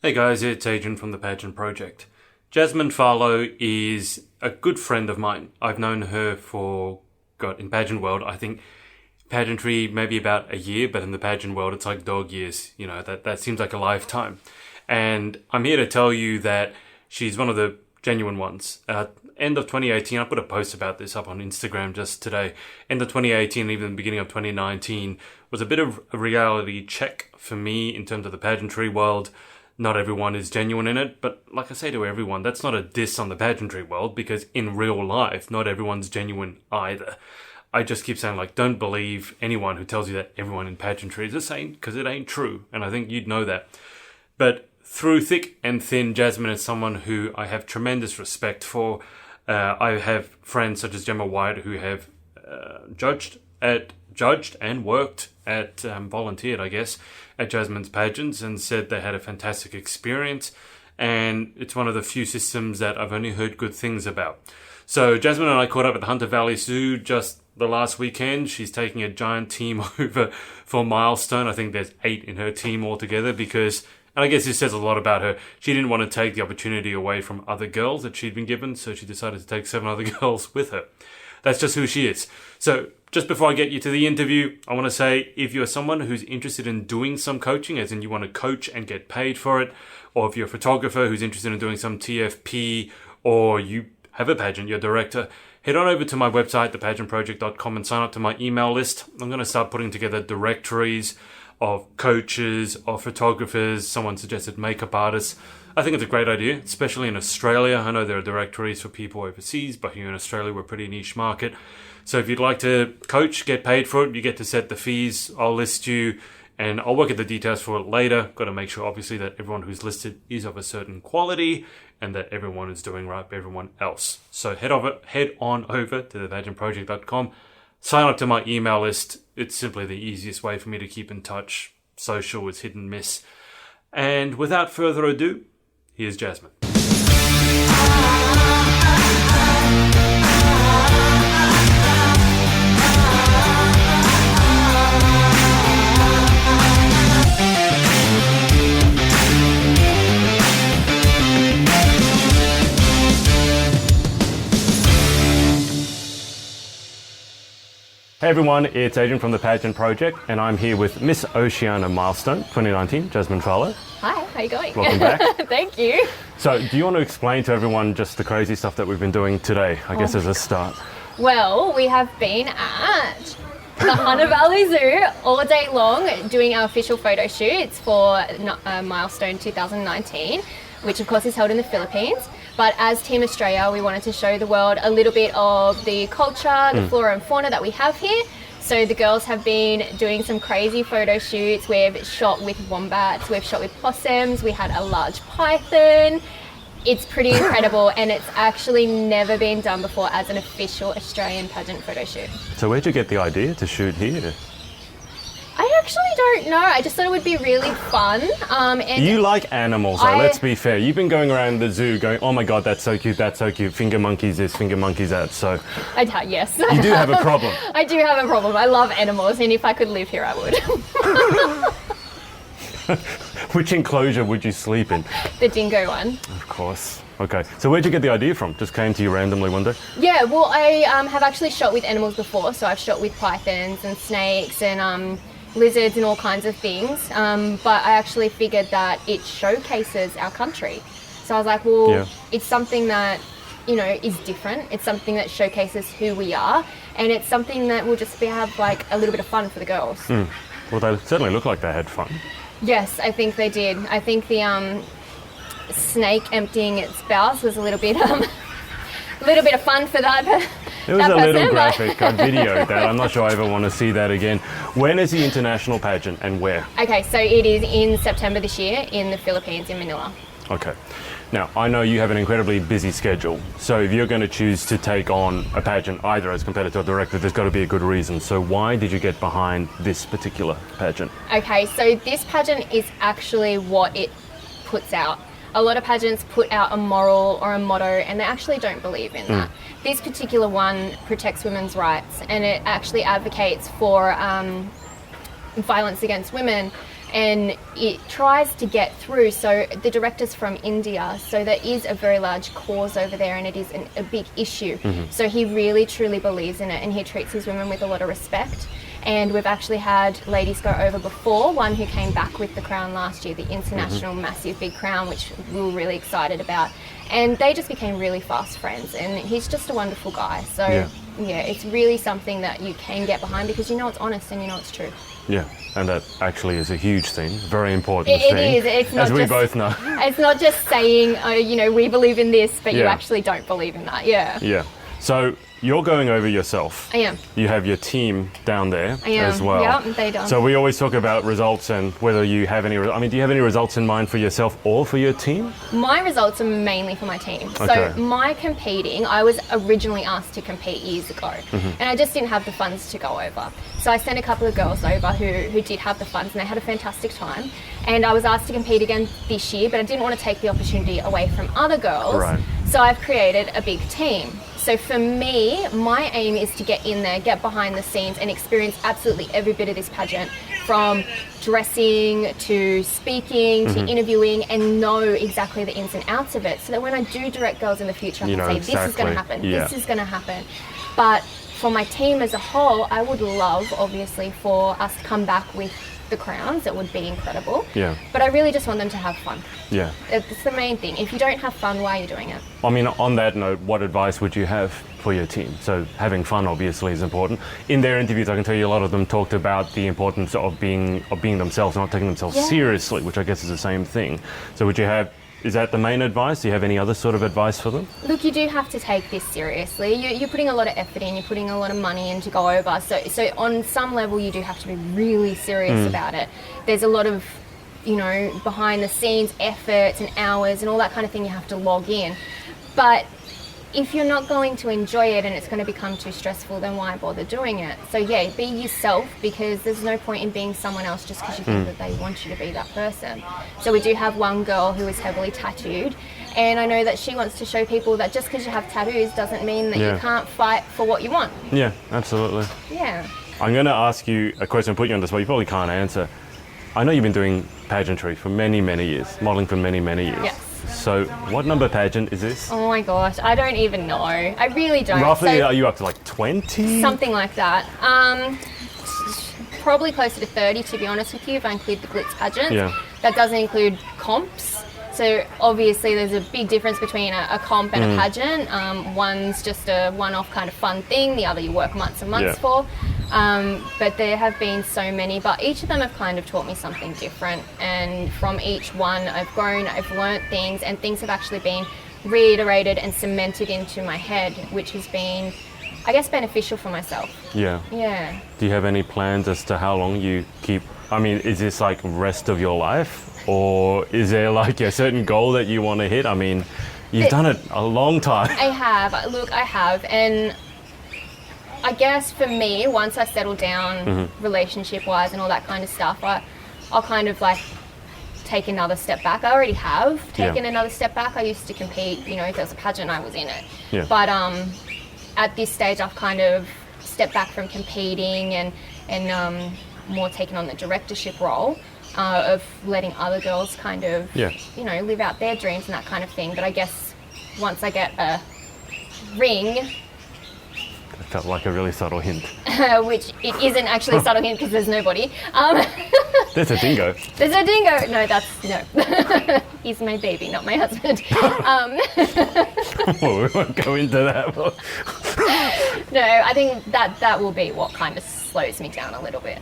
Hey guys, it's Agent from the Pageant Project. Jasmine Farlow is a good friend of mine. I've known her for, in pageant world, I think pageantry maybe about a year, but in the pageant world it's like dog years. You know, that seems like a lifetime. And I'm here to tell you that she's one of the genuine ones. End of 2018, I put a post about this up on Instagram just today. End of 2018, even the beginning of 2019, was a bit of a reality check for me in terms of the pageantry world. Not everyone is genuine in it, but like I say to everyone, that's not a diss on the pageantry world, because in real life, not everyone's genuine either. I just keep saying, don't believe anyone who tells you that everyone in pageantry is the same, because it ain't true, and I think you'd know that. But through thick and thin, Jasmine is someone who I have tremendous respect for. I have friends such as Gemma White who have judged and worked at, volunteered, I guess, at Jasmine's pageants and said they had a fantastic experience. And it's one of the few systems that I've only heard good things about. So Jasmine and I caught up at the Hunter Valley Zoo just the last weekend. She's taking a giant team over for Milestone. I think there's 8 in her team altogether because, and I guess this says a lot about her, she didn't want to take the opportunity away from other girls that she'd been given, so she decided to take 7 other girls with her. That's just who she is. So just before I get you to the interview, I want to say if you're someone who's interested in doing some coaching, as in you want to coach and get paid for it, or if you're a photographer who's interested in doing some TFP, or you have a pageant, you're a director, head on over to my website, thepageantproject.com, and sign up to my email list. I'm going to start putting together directories of coaches, of photographers, someone suggested makeup artists. I think it's a great idea, especially in Australia. I know there are directories for people overseas, but here in Australia, we're a pretty niche market. So if you'd like to coach, get paid for it, you get to set the fees. I'll list you and I'll work at the details for it later. Got to make sure, obviously, that everyone who's listed is of a certain quality and that everyone is doing right by everyone else. So head on over to thepageantproject.com. Sign up to my email list. It's simply the easiest way for me to keep in touch. Social is hit and miss. And without further ado, here's Jasmine. Hey everyone, it's Adrian from the Pageant Project, and I'm here with Miss Oceana Milestone 2019, Jasmine Farlow. Hi, how you going? Welcome back. Thank you. So, do you want to explain to everyone just the crazy stuff that we've been doing today, I guess, as a start? Well, we have been at the Hunter Valley Zoo all day long doing our official photo shoots for Milestone 2019, which of course is held in the Philippines. But as Team Australia, we wanted to show the world a little bit of the culture, the flora and fauna that we have here. So the girls have been doing some crazy photo shoots. We've shot with wombats, we've shot with possums, we had a large python. It's pretty incredible, and it's actually never been done before as an official Australian pageant photo shoot. So where'd you get the idea to shoot here? I actually don't know. I just thought it would be really fun. And you like animals, though, let's be fair. You've been going around the zoo going, oh my God, that's so cute, finger monkeys this, finger monkeys that, so... Yes. You do have a problem. I do have a problem. I love animals, and if I could live here, I would. Which enclosure would you sleep in? The dingo one. Of course. Okay, so where'd you get the idea from? Just came to you randomly one day? Yeah, well, I have actually shot with animals before, so I've shot with pythons and snakes and lizards and all kinds of things, but I actually figured that it showcases our country. So I was like, well, It's something that, is different. It's something that showcases who we are, and it's something that will just have a little bit of fun for the girls. Well, they certainly look like they had fun. Yes, I think they did. I think the snake emptying its bowels was a little bit of fun for that. It was a little graphic. I videoed that. I'm not sure I ever want to see that again. When is the international pageant and where? Okay, so it is in September this year in the Philippines, in Manila. Okay. Now, I know you have an incredibly busy schedule, so if you're going to choose to take on a pageant, either as competitor or director, there's got to be a good reason. So why did you get behind this particular pageant? Okay, so this pageant is actually what it puts out. A lot of pageants put out a moral or a motto, and they actually don't believe in that. This particular one protects women's rights, and it actually advocates for violence against women, and it tries to get through. So the director's from India, so there is a very large cause over there, and it is a big issue. So he really truly believes in it, and he treats his women with a lot of respect. And we've actually had ladies go over before, one who came back with the crown last year, the international massive big crown, which we were really excited about. And they just became really fast friends, and he's just a wonderful guy. So yeah, it's really something that you can get behind because you know it's honest and you know it's true. Yeah, and that actually is a huge thing, very important thing. It is, it's not as we both know. It's not just saying, oh, you know, we believe in this, but you actually don't believe in that, Yeah. So you're going over yourself. I am. You have your team down there as well. Yeah, they do. So we always talk about results and whether you have any, do you have any results in mind for yourself or for your team? My results are mainly for my team. Okay. So my competing, I was originally asked to compete years ago, and I just didn't have the funds to go over. So I sent a couple of girls over who did have the funds, and they had a fantastic time. And I was asked to compete again this year, but I didn't want to take the opportunity away from other girls. Right. So I've created a big team. So for me, my aim is to get in there, get behind the scenes and experience absolutely every bit of this pageant, from dressing to speaking to interviewing, and know exactly the ins and outs of it, so that when I do direct girls in the future, I can say, exactly. this is going to happen, this is going to happen. But for my team as a whole, I would love, obviously, for us to come back with the crowns. It would be incredible. Yeah. But I really just want them to have fun. Yeah. It's the main thing. If you don't have fun, why are you doing it? I mean, on that note, what advice would you have for your team? So having fun obviously is important. In their interviews, I can tell you a lot of them talked about the importance of being themselves, not taking themselves seriously, which I guess is the same thing. So is that the main advice? Do you have any other sort of advice for them? Look, you do have to take this seriously. You're putting a lot of effort in, you're putting a lot of money in to go over. So on some level, you do have to be really serious about it. There's a lot of, behind the scenes efforts and hours and all that kind of thing you have to log in. But if you're not going to enjoy it and it's going to become too stressful, then why bother doing it? So yeah, be yourself, because there's no point in being someone else just because you think that they want you to be that person. So we do have one girl who is heavily tattooed, and I know that she wants to show people that just because you have tattoos doesn't mean that you can't fight for what you want. Yeah, absolutely. Yeah. I'm going to ask you a question, put you on the spot. You probably can't answer. I know you've been doing pageantry for many, many years, modelling for many, many years. Yes. So what number pageant is this? Oh my gosh, I don't even know. I really don't. Roughly, are you up to like 20? Something like that. Probably closer to 30, to be honest with you, if I include the glitz pageant. Yeah. That doesn't include comps. So obviously there's a big difference between a comp and a pageant. One's just a one-off kind of fun thing. The other you work months and months for. But there have been so many, but each of them have kind of taught me something different. And from each one I've grown, I've learnt things, and things have actually been reiterated and cemented into my head, which has been, I guess, beneficial for myself. Yeah. Yeah. Do you have any plans as to how long you keep, is this like rest of your life? Or is there like a certain goal that you want to hit? I mean, you've done it a long time. I have. Look, I have. And I guess for me, once I settle down relationship-wise and all that kind of stuff, I'll kind of like take another step back. I already have taken another step back. I used to compete, if there was a pageant, I was in it. Yeah. But at this stage, I've kind of stepped back from competing and more taken on the directorship role. Of letting other girls kind of, live out their dreams and that kind of thing. But I guess once I get a ring... That felt like a really subtle hint. Which it isn't actually a subtle hint because there's nobody. There's a dingo. There's a dingo. No. He's my baby, not my husband. Well, we won't go into that. No, I think that will be what kind of slows me down a little bit.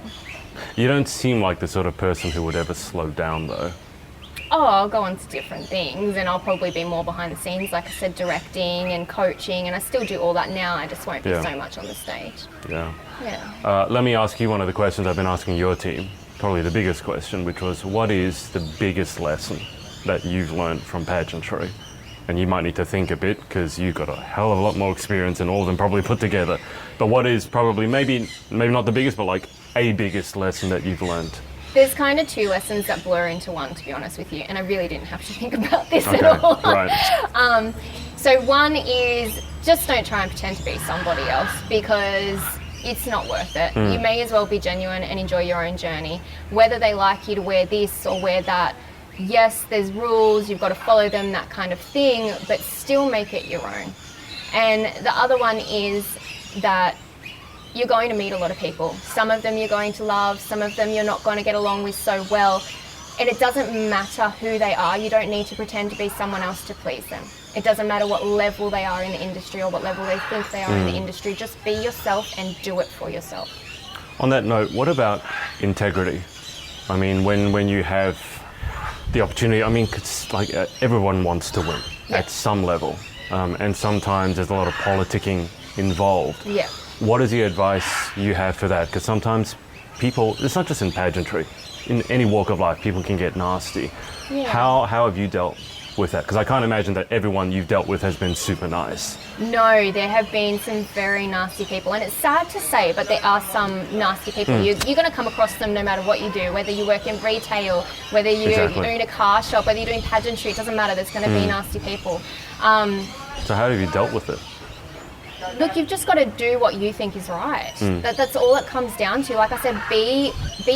You don't seem like the sort of person who would ever slow down, though. Oh, I'll go on to different things, and I'll probably be more behind the scenes, like I said, directing and coaching, and I still do all that now. I just won't be so much on the stage. Yeah. Yeah. Let me ask you one of the questions I've been asking your team, probably the biggest question, which was, what is the biggest lesson that you've learned from pageantry? And you might need to think a bit, because you've got a hell of a lot more experience than all of them probably put together. But what is probably, maybe not the biggest, but like a biggest lesson that you've learned? There's kind of two lessons that blur into one, to be honest with you, and I really didn't have to think about this at all. Right. So one is just don't try and pretend to be somebody else, because it's not worth it. You may as well be genuine and enjoy your own journey. Whether they like you to wear this or wear that, yes, there's rules, you've got to follow them, that kind of thing, but still make it your own. And the other one is that you're going to meet a lot of people. Some of them you're going to love, some of them you're not going to get along with so well. And it doesn't matter who they are. You don't need to pretend to be someone else to please them. It doesn't matter what level they are in the industry or what level they think they are in the industry. Just be yourself and do it for yourself. On that note, what about integrity? I mean, when you have the opportunity, I mean, it's like everyone wants to win at some level. And sometimes there's a lot of politicking involved. Yeah. What is the advice you have for that? Because sometimes people, it's not just in pageantry, in any walk of life, people can get nasty. Yeah. How have you dealt with that? Because I can't imagine that everyone you've dealt with has been super nice. No, there have been some very nasty people, and it's sad to say, but there are some nasty people. You're going to come across them no matter what you do, whether you work in retail, whether you own a car shop, whether you're doing pageantry, it doesn't matter, there's going to be nasty people. So how have you dealt with it? Look, you've just got to do what you think is right. That's all it comes down to. Like I said, be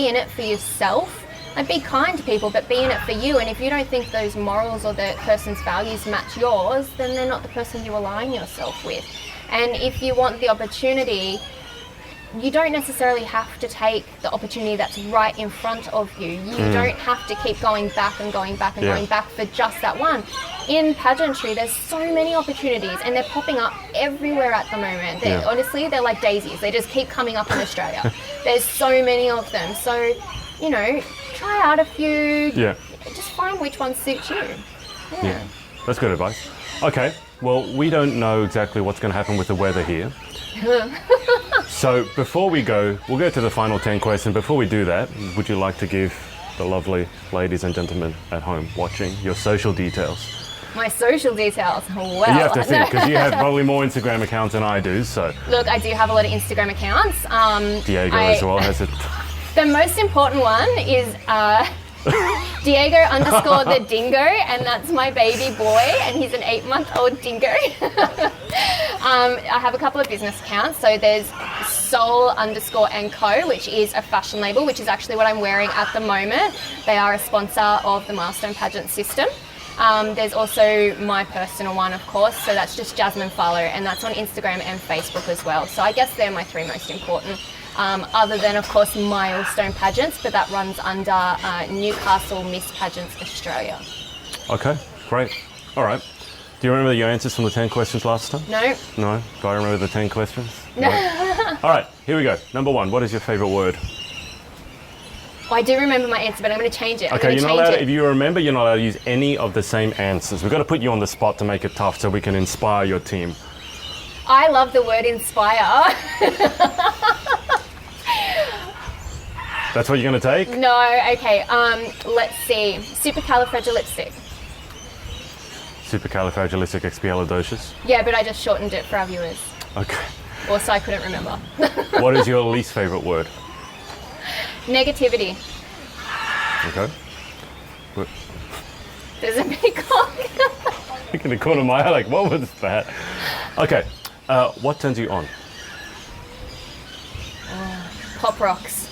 in it for yourself. And be kind to people, but be in it for you. And if you don't think those morals or the person's values match yours, then they're not the person you align yourself with. And if you want the opportunity, you don't necessarily have to take the opportunity that's right in front of you. You don't have to keep going back and going back and going back for just that one. In pageantry, there's so many opportunities, and they're popping up everywhere at the moment. Honestly, they're like daisies. They just keep coming up in Australia. There's so many of them. So, you know, try out a few. Yeah. Just find which one suits you. Yeah. That's good advice. Okay. Well, we don't know exactly what's going to happen with the weather here. So before we go, we'll go to the final 10 questions. Before we do that, would you like to give the lovely ladies and gentlemen at home watching your social details? My social details? Well, you have to think, because you have probably more Instagram accounts than I do, so. Look, I do have a lot of Instagram accounts. Diego as well has it. The most important one is Diego _ the dingo, and that's my baby boy, and he's an 8-month-old dingo. I have a couple of business accounts. So there's Soul _ Co, which is a fashion label, which is actually what I'm wearing at the moment. They are a sponsor of the Milestone Pageant system. There's also my personal one, of course, so that's just Jasmine Farlow, and that's on Instagram and Facebook as well. So I guess they're my 3 most important. Other than, of course, Milestone Pageants, but that runs under Newcastle Miss Pageants Australia. Okay, great. All right. Do you remember your answers from the 10 questions last time? No. No? Do I remember the 10 questions? No. All right, here we go. Number 1, what is your favourite word? I do remember my answer, but I'm going to change it. Okay, you're not allowed, if you remember, you're not allowed to use any of the same answers. We've got to put you on the spot to make it tough so we can inspire your team. I love the word inspire. That's what you're going to take? No, okay. Let's see. Supercalifragilistic. Supercalifragilisticexpialidocious? Yeah, but I just shortened it for our viewers. Okay. Also, I couldn't remember. What is your least favourite word? Negativity. Okay. What? There's a big cock. Look in the corner of my eye, like, what was that? Okay. What turns you on? Pop rocks.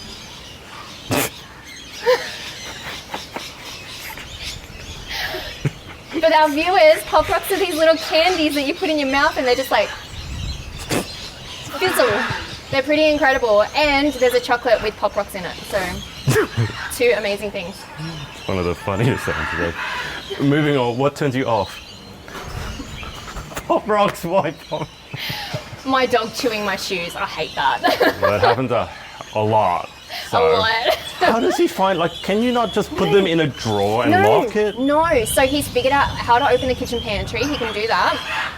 For our viewers, Pop Rocks are these little candies that you put in your mouth and they're just like fizzle. They're pretty incredible. And there's a chocolate with Pop Rocks in it. So 2 amazing things. It's one of the funniest things today. Moving on, what turns you off? Pop Rocks, why Pop? My dog chewing my shoes. I hate that. Well, that happens a lot. So, a lot. How does he find, like, can you not just put them in a drawer and lock it? No, so he's figured out how to open the kitchen pantry. He can do that.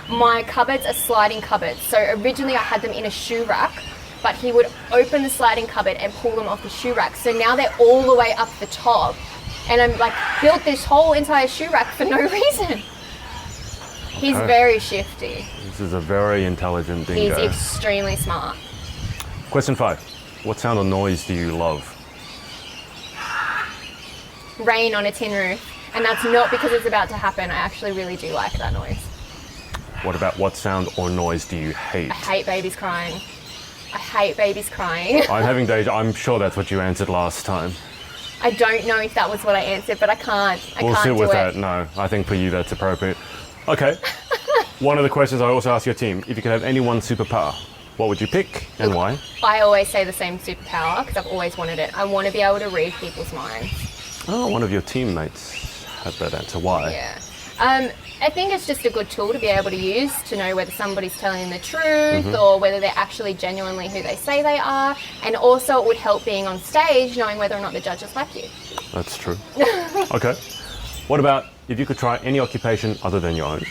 My cupboards are sliding cupboards. So originally I had them in a shoe rack, but he would open the sliding cupboard and pull them off the shoe rack. So now they're all the way up the top. And I'm like, built this whole entire shoe rack for no reason. He's very shifty. This is a very intelligent dingo. He's extremely smart. Question 5. What sound or noise do you love? Rain on a tin roof. And that's not because it's about to happen. I actually really do like that noise. What sound or noise do you hate? I hate babies crying. I hate babies crying. I'm having deja. I'm sure that's what you answered last time. I don't know if that was what I answered, but I can't. We'll can't sit do with it. that. No, I think for you that's appropriate. Okay. One of the questions I also ask your team: if you could have any one superpower, what would you pick and why? I always say the same superpower because I've always wanted it. I want to be able to read people's minds. Oh, one of your teammates had that answer. Why? Yeah. I think it's just a good tool to be able to use to know whether somebody's telling the truth or whether they're actually genuinely who they say they are. And also it would help being on stage, knowing whether or not the judges like you. That's true. Okay. What about if you could try any occupation other than your own?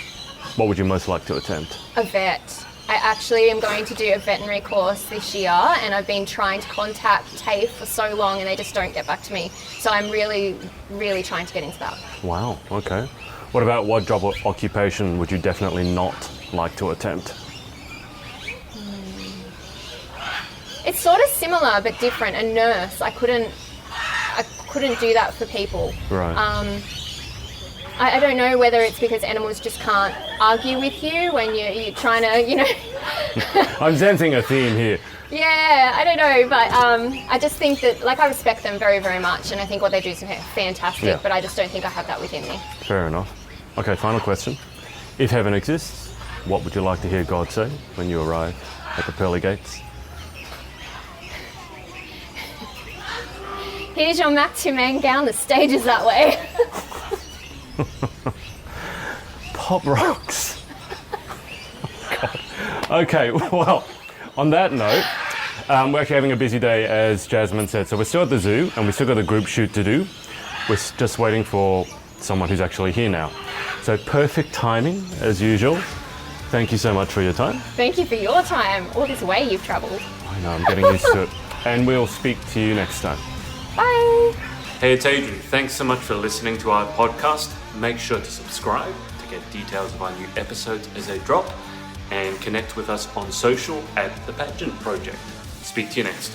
What would you most like to attempt? A vet. I actually am going to do a veterinary course this year, and I've been trying to contact TAFE for so long and they just don't get back to me. So I'm really, really trying to get into that. Wow, okay. What about what job or occupation would you definitely not like to attempt? It's sort of similar but different. A nurse. I couldn't do that for people. Right. I don't know whether it's because animals just can't argue with you when you're trying to, I'm sensing a theme here. Yeah, I don't know, but I just think that, like, I respect them very, very much, and I think what they do is fantastic, Yeah. but I just don't think I have that within me. Fair enough. Okay, final question. If heaven exists, what would you like to hear God say when you arrive at the pearly gates? Here's your Matthew Man gown, the stage is that way. Pop rocks. God. Okay, well, on that note, we're actually having a busy day, as Jasmine said. So we're still at the zoo, and we still got a group shoot to do. We're just waiting for someone who's actually here now. So perfect timing, as usual. Thank you so much for your time. Thank you for your time. All this way you've travelled. I know, I'm getting used to it. And we'll speak to you next time. Bye. Hey, it's Adrian. Thanks so much for listening to our podcast. Make sure to subscribe to get details of our new episodes as they drop, and connect with us on social at The Pageant Project. Speak to you next.